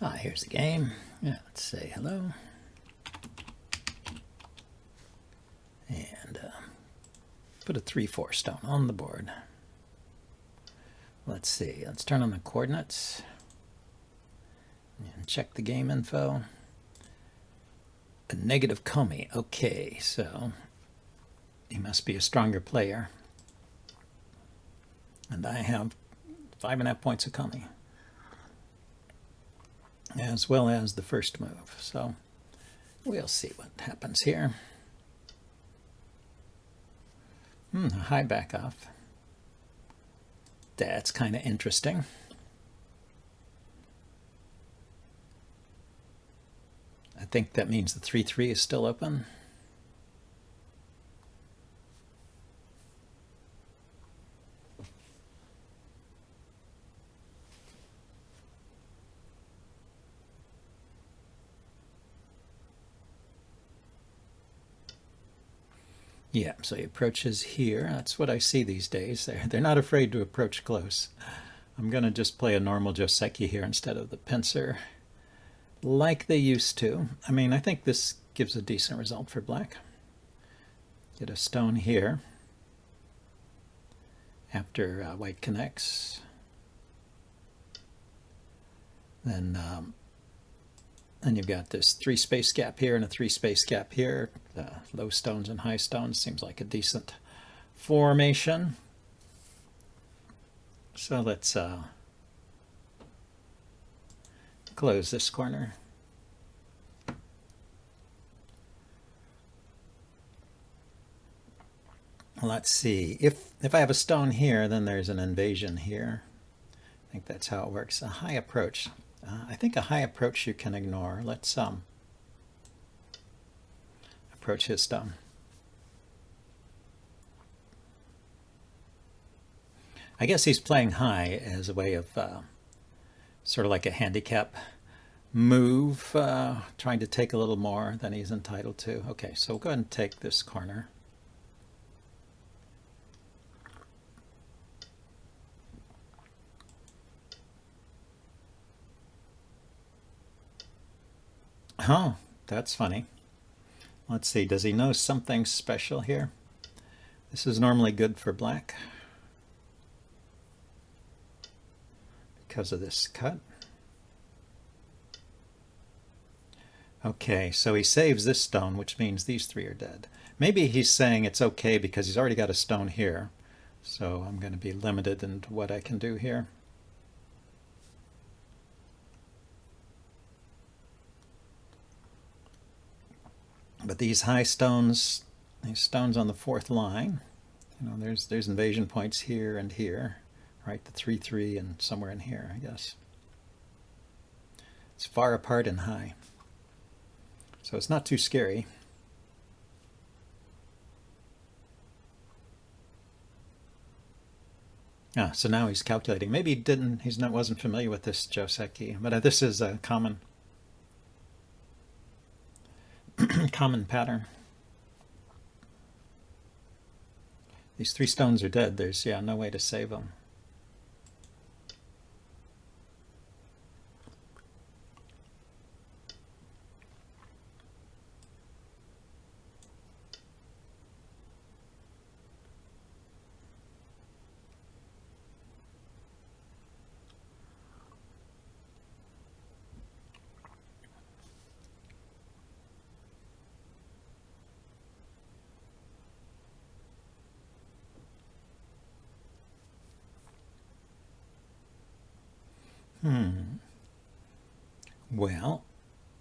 Here's the game. Yeah, let's say hello. And put a 3-4 stone on the board. Let's see. Let's turn on the coordinates and check the game info. A negative Komi. Okay, so he must be a stronger player. And I have 5.5 points of Komi, as well as the first move. So we'll see what happens here. A high back off. That's kind of interesting. I think that means the 3-3 is still open. Yeah, so he approaches here. That's what I see these days. They're not afraid to approach close. I'm going to just play a normal Joseki here instead of the pincer, like they used to. I mean, I think this gives a decent result for black. Get a stone here after white connects. Then you've got this 3 space gap here and a 3 space gap here. Low stones and high stones seems like a decent formation. So let's close this corner. Let's see. If I have a stone here, then there's an invasion here. I think that's how it works. A high approach. I think a high approach you can ignore. Let's approach his stone. I guess he's playing high as a way of sort of like a handicap move, trying to take a little more than he's entitled to. Okay, so we'll go ahead and take this corner. Oh, that's funny. Let's see, does he know something special here? This is normally good for black because of this cut. Okay, so he saves this stone, which means these 3 are dead. Maybe he's saying it's okay because he's already got a stone here. So I'm going to be limited in what I can do here. But these high stones, these stones on the 4th line, you know, there's invasion points here and here, right? The 3-3 and somewhere in here, I guess. It's far apart and high. So it's not too scary. So now he's calculating. Maybe he wasn't familiar with this Joseki, but this is a common common pattern. These 3 stones are dead. There's no way to save them. Well,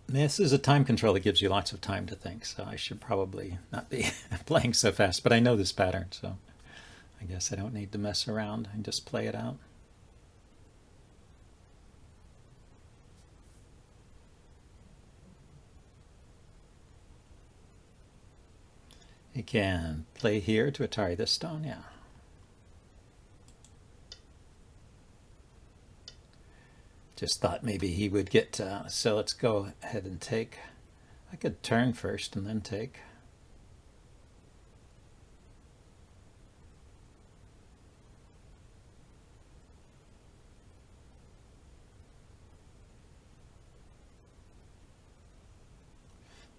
this is a time control that gives you lots of time to think, so I should probably not be playing so fast, but I know this pattern, so I guess I don't need to mess around and just play it out. You can play here to Atari this stone, yeah. Just thought maybe he would get, so let's go ahead and take. I could turn first and then take.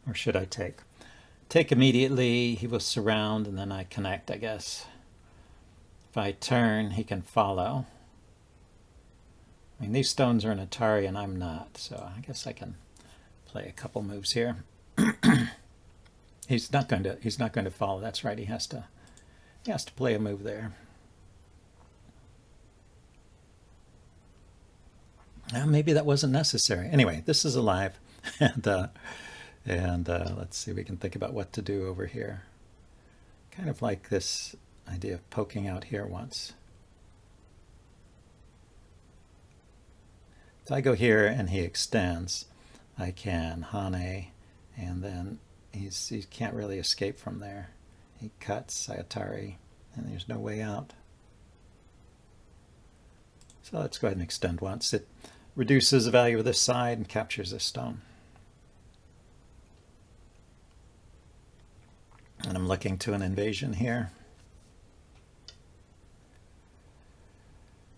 Or should I take? Take immediately, he will surround, and then I connect, I guess. If I turn, he can follow. I mean, these stones are an Atari and I'm not, so I guess I can play a couple moves here. He's not going to follow. That's right. He has to play a move there. Well, maybe that wasn't necessary. Anyway, this is alive, and let's see. We can think about what to do over here. Kind of like this idea of poking out here once. If I go here and he extends, I can Hane, and then he can't really escape from there. He cuts Sayatari, and there's no way out. So let's go ahead and extend once. It reduces the value of this side and captures this stone. And I'm looking to an invasion here.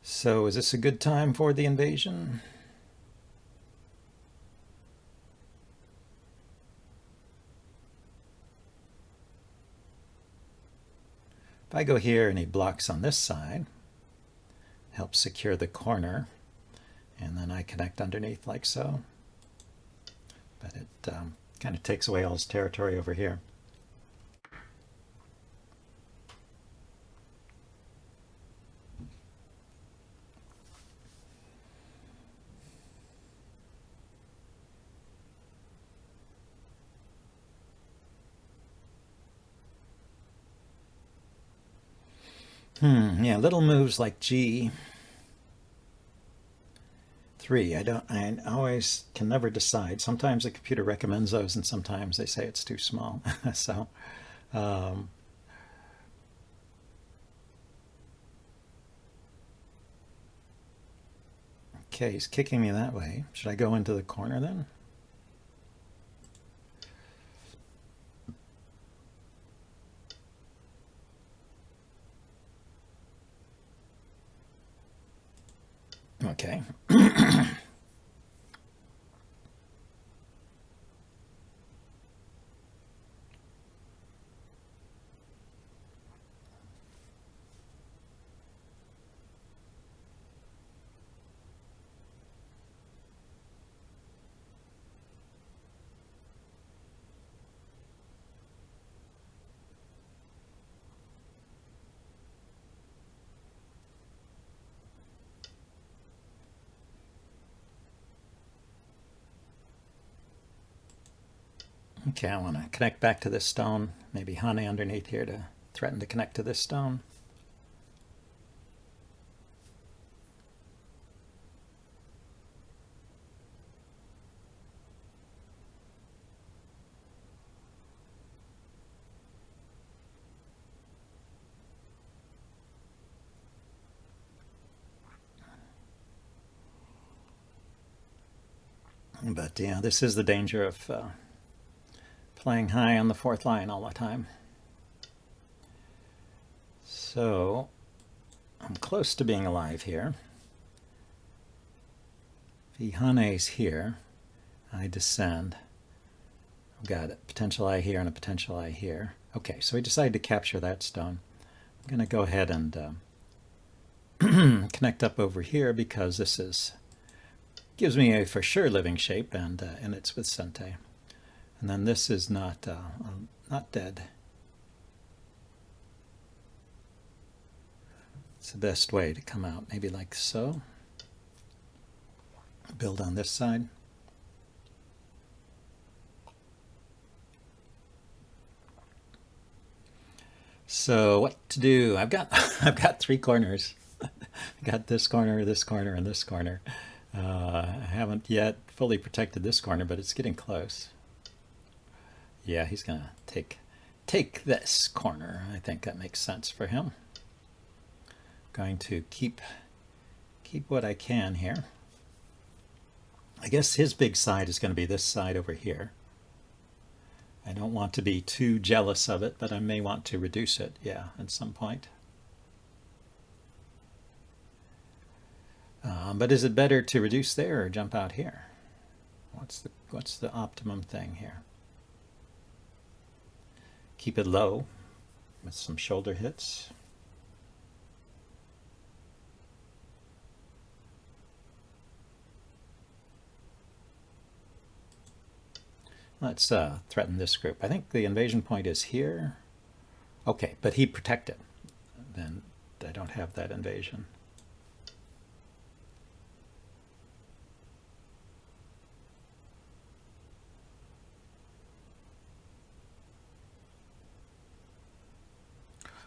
So is this a good time for the invasion? If I go here and he blocks on this side, helps secure the corner, and then I connect underneath like so. But it kind of takes away all his territory over here. Yeah, little moves like G3. I always can never decide. Sometimes the computer recommends those, and sometimes they say it's too small. So, okay, he's kicking me that way. Should I go into the corner then? Okay. Okay, I want to connect back to this stone. Maybe Hane underneath here to threaten to connect to this stone. But yeah, this is the danger of playing high on the fourth line all the time. So I'm close to being alive here. If Hane's here, I descend. I've got a potential eye here and a potential eye here. Okay, so we decided to capture that stone. I'm going to go ahead and connect up over here because this gives me a for sure living shape, and it's with Sente. And then this is not dead. It's the best way to come out, maybe like so. Build on this side. So what to do? I've got three corners. I got this corner, and this corner. I haven't yet fully protected this corner, but it's getting close. Yeah, he's gonna take this corner. I think that makes sense for him. Going to keep what I can here. I guess his big side is going to be this side over here. I don't want to be too jealous of it, but I may want to reduce it, yeah, at some point. But is it better to reduce there or jump out here? What's the optimum thing here? keep it low with some shoulder hits. Let's threaten this group. I think the invasion point is here. Okay, but he protected. Then I don't have that invasion.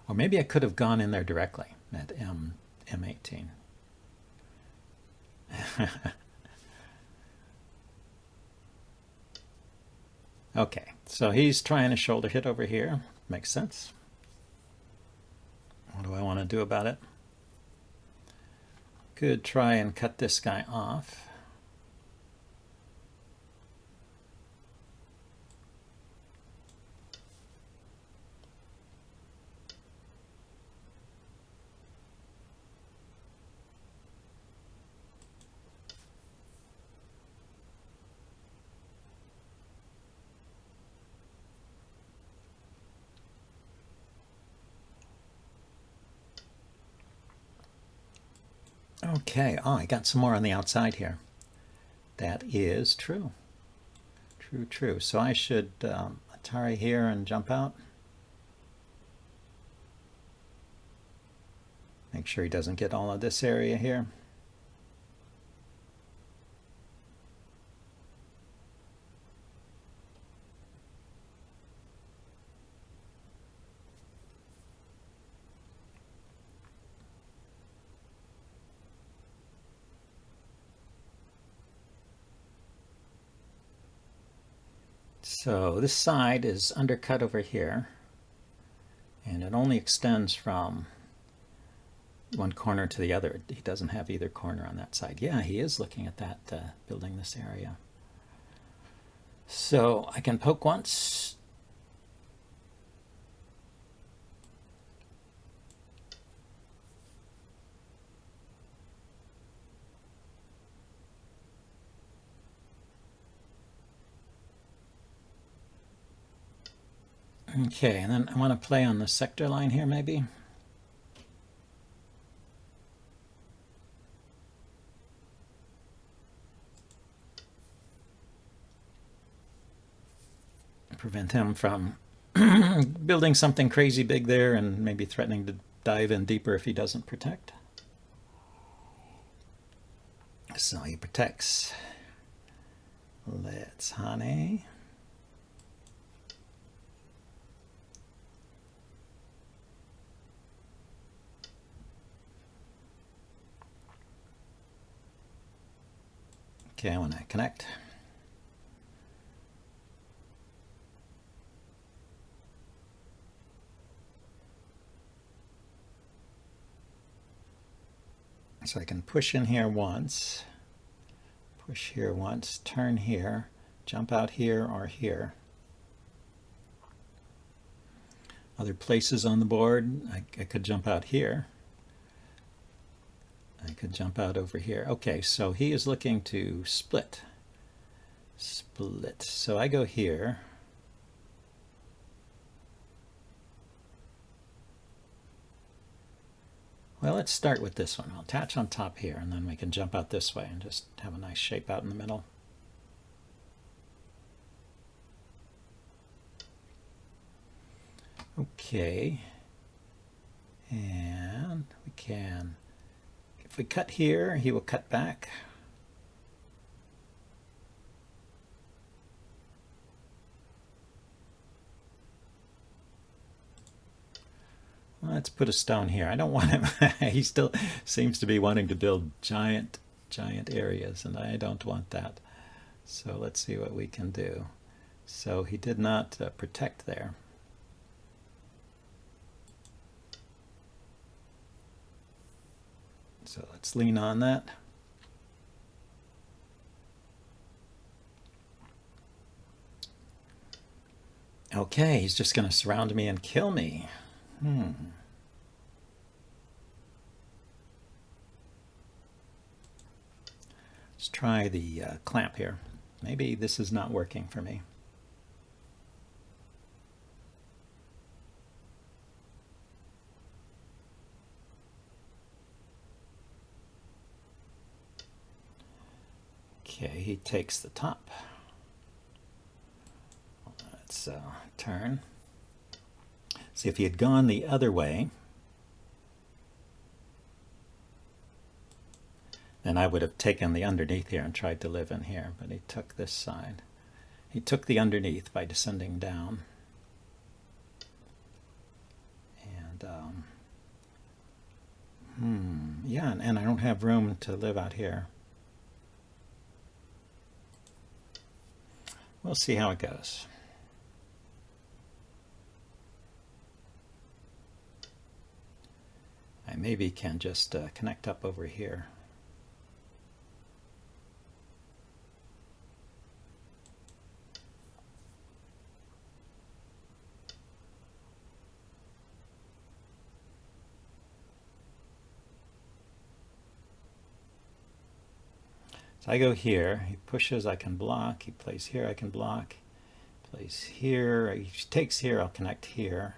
Or maybe I could have gone in there directly at M18. Okay, so he's trying a shoulder hit over here. Makes sense. What do I want to do about it? Could try and cut this guy off. Okay, oh, I got some more on the outside here. That is true. True. So I should Atari here and jump out. Make sure he doesn't get all of this area here. So this side is undercut over here, and it only extends from one corner to the other. He doesn't have either corner on that side. Yeah, he is looking at that, building this area. So I can poke once. Okay, and then I want to play on the sector line here, maybe. Prevent him from building something crazy big there and maybe threatening to dive in deeper if he doesn't protect. So he protects. Let's Hane. Okay, I want to connect. So I can push in here once, push here once, turn here, jump out here or here. Other places on the board, I could jump out here. I could jump out over here. Okay, so he is looking to split. Split. So I go here. Well, let's start with this one. I'll attach on top here, and then we can jump out this way and just have a nice shape out in the middle. Okay. And we can, if we cut here, he will cut back. Let's put a stone here. I don't want him. He still seems to be wanting to build giant areas, and I don't want that. So let's see what we can do. So he did not protect there. So let's lean on that. Okay, he's just going to surround me and kill me. Let's try the clamp here. Maybe this is not working for me. Okay, he takes the top. Let's turn. See, if he had gone the other way, then I would have taken the underneath here and tried to live in here, but he took this side. He took the underneath by descending down. And, yeah, and I don't have room to live out here. We'll see how it goes. I maybe can just connect up over here. So I go here, he pushes, I can block, he plays here, I can block, plays here, he takes here, I'll connect here.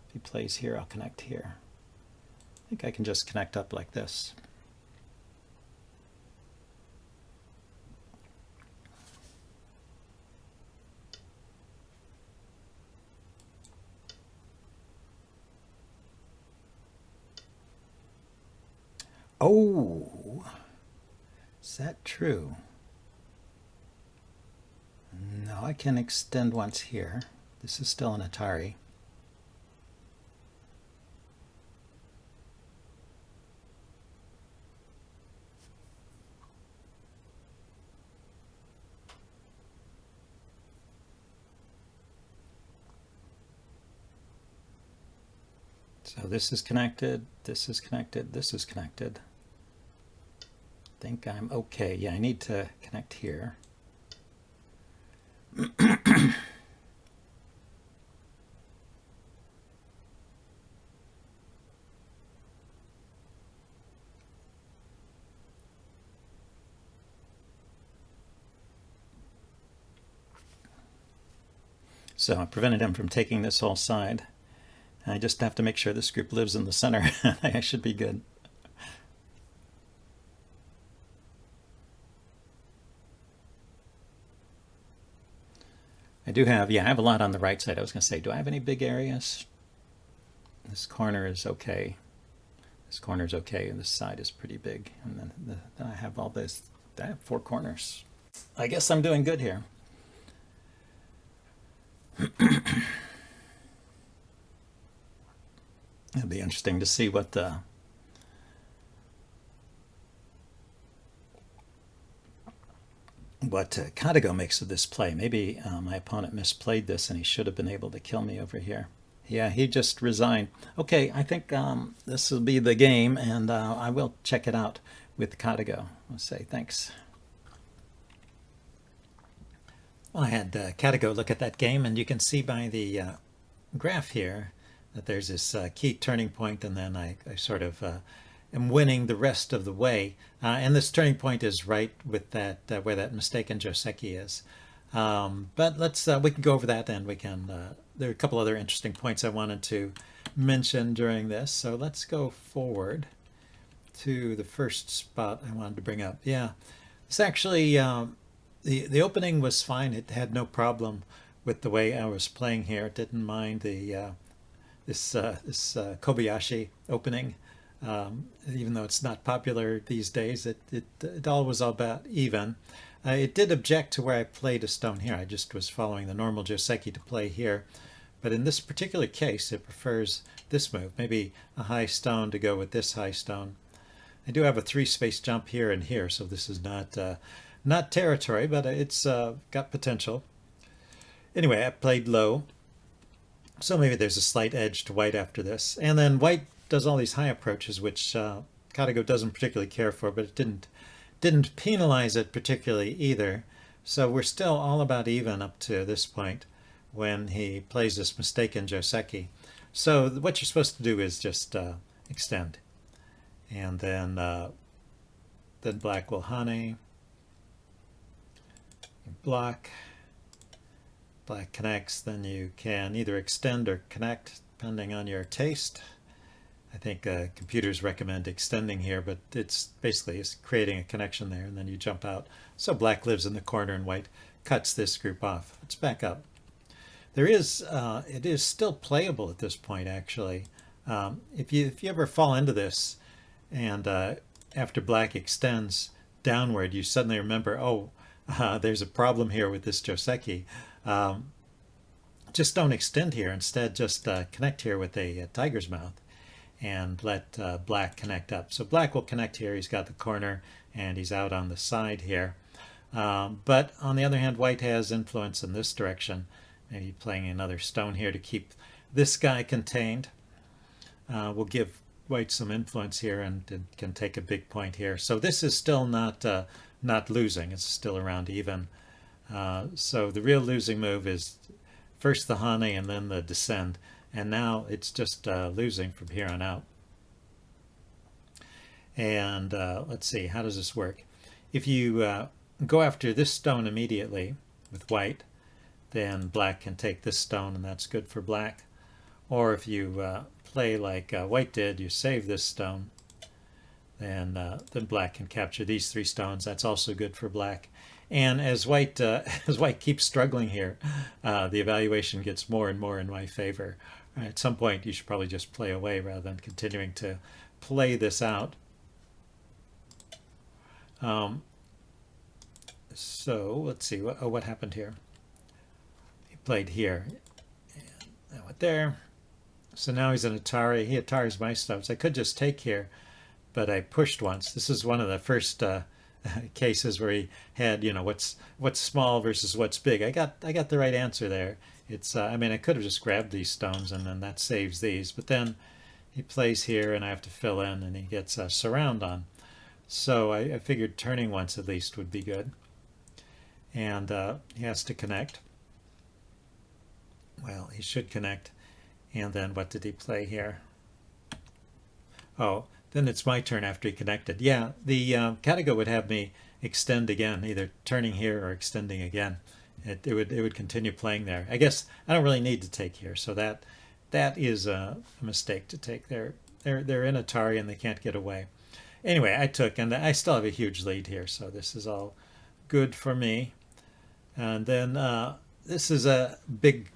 If he plays here, I'll connect here. I think I can just connect up like this. Oh, is that true? No, I can extend once here. This is still an Atari. So this is connected, this is connected, this is connected. I think I'm okay. Yeah, I need to connect here. So I prevented him from taking this whole side. I just have to make sure this group lives in the center. I should be good. I do have, yeah, I have a lot on the right side. I was going to say, do I have any big areas? This corner is okay. This corner is okay, and this side is pretty big. And then I have all this. I have 4 corners. I guess I'm doing good here. It'll be interesting to see what Katago makes of this play. Maybe my opponent misplayed this and he should have been able to kill me over here. Yeah, he just resigned. Okay, I think this will be the game, and I will check it out with Katago. I'll say thanks. Well, I had Katago look at that game, and you can see by the graph here that there's this key turning point, and then I sort of am winning the rest of the way. And this turning point is right with that where that mistaken Joseki is. But let's we can go over that, and we can. There are a couple other interesting points I wanted to mention during this. So let's go forward to the first spot I wanted to bring up. Yeah, it's actually the opening was fine. It had no problem with the way I was playing here. It didn't mind the this Kobayashi opening. Even though it's not popular these days, it all was about even. It did object to where I played a stone here. I just was following the normal Joseki to play here. But in this particular case, it prefers this move, maybe a high stone to go with this high stone. I do have a 3-space jump here and here, so this is not territory, but it's got potential. Anyway, I played low, so maybe there's a slight edge to white after this. And then white does all these high approaches, which Katago doesn't particularly care for, but it didn't penalize it particularly either. So we're still all about even up to this point when he plays this mistaken Joseki. So what you're supposed to do is just extend. And then black will hane. Block. Black connects, then you can either extend or connect depending on your taste. I think computers recommend extending here, but it's basically it's creating a connection there, and then you jump out. So black lives in the corner, and white cuts this group off. Let's back up. It is still playable at this point, actually. If you ever fall into this, and after black extends downward, you suddenly remember, oh, there's a problem here with this Joseki. Just don't extend here. Instead, just connect here with a tiger's mouth and let black connect up. So black will connect here. He's got the corner and he's out on the side here. But on the other hand, white has influence in this direction. Maybe playing another stone here to keep this guy contained. Will give white some influence here and can take a big point here. So this is still not losing. It's still around even. So the real losing move is first the Hane and then the descend. And now it's just losing from here on out. And let's see, how does this work? If you go after this stone immediately with white, then black can take this stone, and that's good for black. Or if you play like white did, you save this stone, then black can capture these 3 stones. That's also good for black. And as white keeps struggling here, the evaluation gets more and more in my favor. At some point, you should probably just play away rather than continuing to play this out. So let's see, what happened here? He played here, and that went there. So now he's an Atari. He Atari's my stones. I could just take here, but I pushed once. This is one of the first cases where he had, what's small versus what's big. I got the right answer there. It's I mean, I could have just grabbed these stones and then that saves these, but then he plays here and I have to fill in, and he gets a surround on. So I figured turning once at least would be good. And he has to connect. Well, he should connect. And then what did he play here? Oh, then it's my turn after he connected. Yeah, the Katago would have me extend again, either turning here or extending again. It would continue playing there. I guess I don't really need to take here, so that is a mistake to take there. They're in Atari and they can't get away. Anyway, I took, and I still have a huge lead here, so this is all good for me. And then this is a big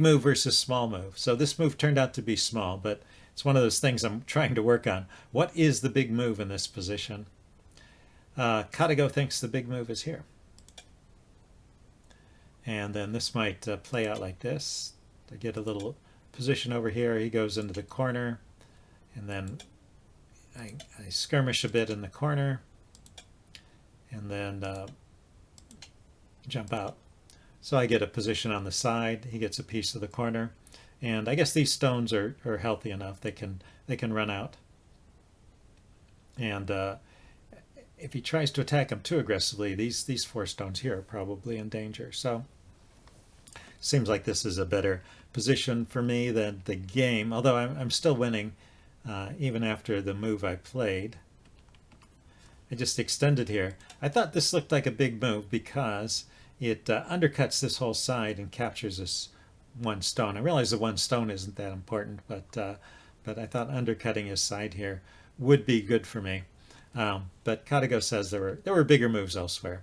move versus small move. So this move turned out to be small, but it's one of those things I'm trying to work on. What is the big move in this position? Katago thinks the big move is here. And then this might play out like this. I get a little position over here. He goes into the corner, and then I skirmish a bit in the corner, and then jump out. So I get a position on the side. He gets a piece of the corner, and I guess these stones are healthy enough. They can run out. And if he tries to attack him too aggressively, these 4 stones here are probably in danger. So seems like this is a better position for me than the game, although I'm still winning even after the move I played. I just extended here. I thought this looked like a big move because it undercuts this whole side and captures this 1 stone. I realize the 1 stone isn't that important, but I thought undercutting his side here would be good for me. But Katago says there were bigger moves elsewhere.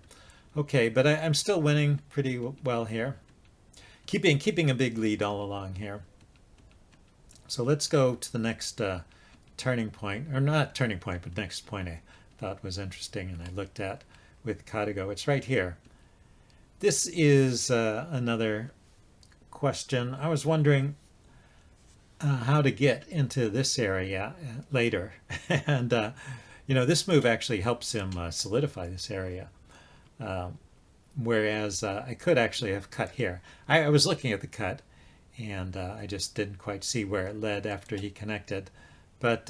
Okay, but I'm still winning pretty well here. Keeping a big lead all along here. So let's go to the next turning point, or not turning point, but next point I thought was interesting and I looked at with Katago. It's right here. This is another question. I was wondering how to get into this area later. And, this move actually helps him solidify this area. Whereas I could actually have cut here. I was looking at the cut, and I just didn't quite see where it led after he connected. But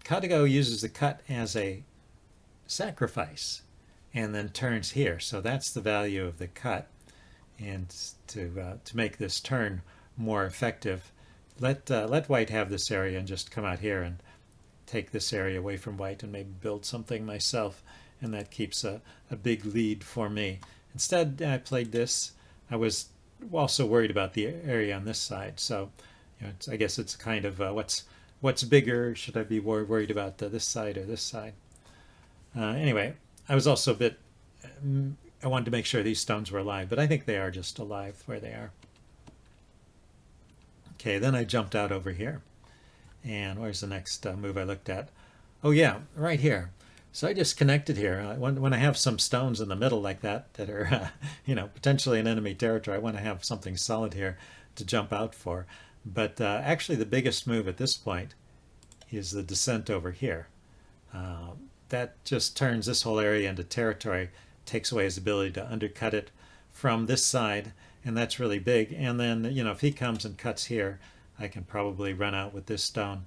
Katago uses the cut as a sacrifice and then turns here. So that's the value of the cut. And to make this turn more effective, let white have this area and just come out here and take this area away from white and maybe build something myself. And that keeps a big lead for me. Instead, I played this. I was also worried about the area on this side. So I guess it's kind of what's bigger? Should I be more worried about this side or this side? Anyway, I was also a bit, I wanted to make sure these stones were alive, but I think they are just alive where they are. Okay, then I jumped out over here. And where's the next move I looked at? Oh yeah, right here. So I just connected here. When I have some stones in the middle like that that are, potentially in enemy territory, I want to have something solid here to jump out for. But actually the biggest move at this point is the descent over here. That just turns this whole area into territory, takes away his ability to undercut it from this side, and that's really big. And then, if he comes and cuts here, I can probably run out with this stone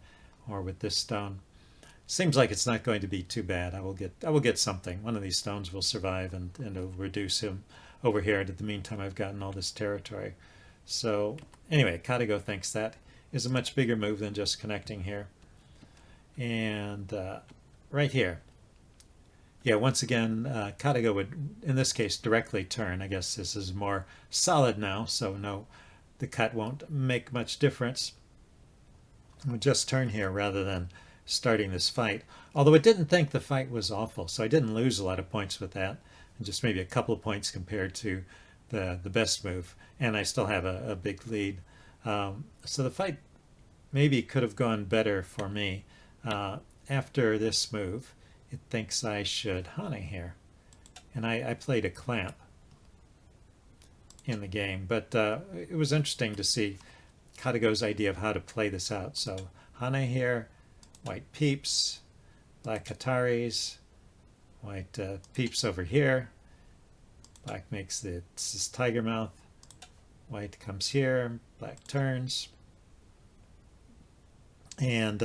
or with this stone. Seems like it's not going to be too bad. I will get something. One of these stones will survive, and it'll reduce him over here. And in the meantime, I've gotten all this territory. So anyway, Katago thinks that is a much bigger move than just connecting here. And right here, yeah, once again, Katago would, in this case, directly turn. I guess this is more solid now, so no, the cut won't make much difference. It would just turn here rather than starting this fight. Although it didn't think the fight was awful, so I didn't lose a lot of points with that, and just maybe a couple of points compared to the best move. And I still have a big lead. So the fight maybe could have gone better for me. After this move, it thinks I should Hane here. And I played a clamp in the game. But it was interesting to see Katago's idea of how to play this out. So Hane here, white peeps, black Kataris, white peeps over here. Black makes this tiger mouth. White comes here, black turns. And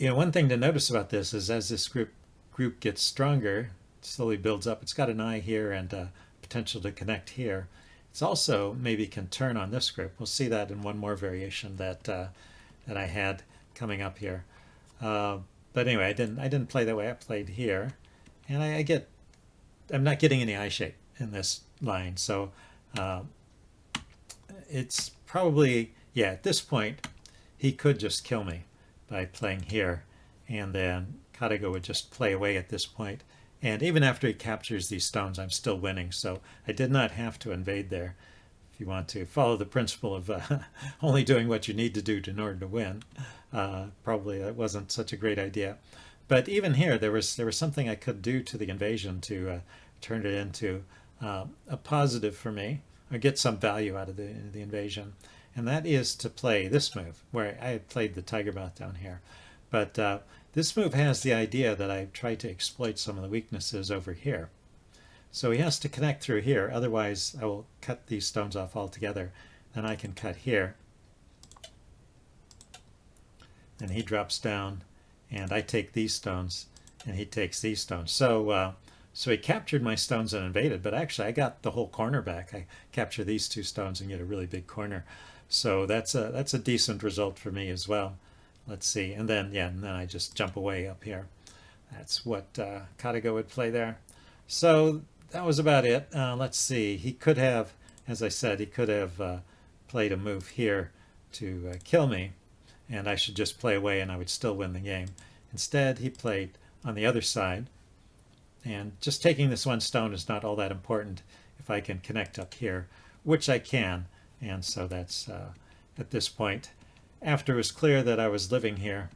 one thing to notice about this is as this group gets stronger, it slowly builds up. It's got an eye here and potential to connect here. It's also maybe can turn on this group. We'll see that in one more variation that I had coming up here. But anyway, I didn't play that way. I played here, and I'm not getting any eye shape in this line. So it's probably, yeah, at this point, he could just kill me by playing here, and then Katago would just play away at this point. And even after he captures these stones, I'm still winning, so I did not have to invade there. If you want to follow the principle of only doing what you need to do in order to win, probably that wasn't such a great idea. But even here, there was something I could do to the invasion to turn it into a positive for me, or get some value out of the invasion. And that is to play this move, where I had played the tiger mouth down here. But this move has the idea that I try to exploit some of the weaknesses over here. So he has to connect through here, otherwise I will cut these stones off altogether. Then I can cut here. And he drops down, and I take these stones, and he takes these stones. So he captured my stones and invaded, but actually I got the whole corner back. I capture these two stones and get a really big corner. So that's a decent result for me as well. Let's see, and then I just jump away up here. That's what Katago would play there. So that was about it. Let's see, he could have, as I said, he could have played a move here to kill me, and I should just play away and I would still win the game. Instead, he played on the other side, and just taking this one stone is not all that important if I can connect up here, which I can. And so that's at this point, after it was clear that I was living here,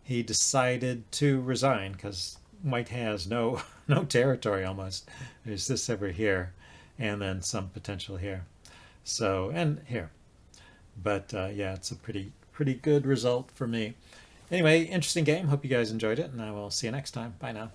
he decided to resign because white has no territory almost. There's this over here, and then some potential here. So, and here. But yeah, it's a pretty good result for me. Anyway, interesting game. Hope you guys enjoyed it, and I will see you next time. Bye now.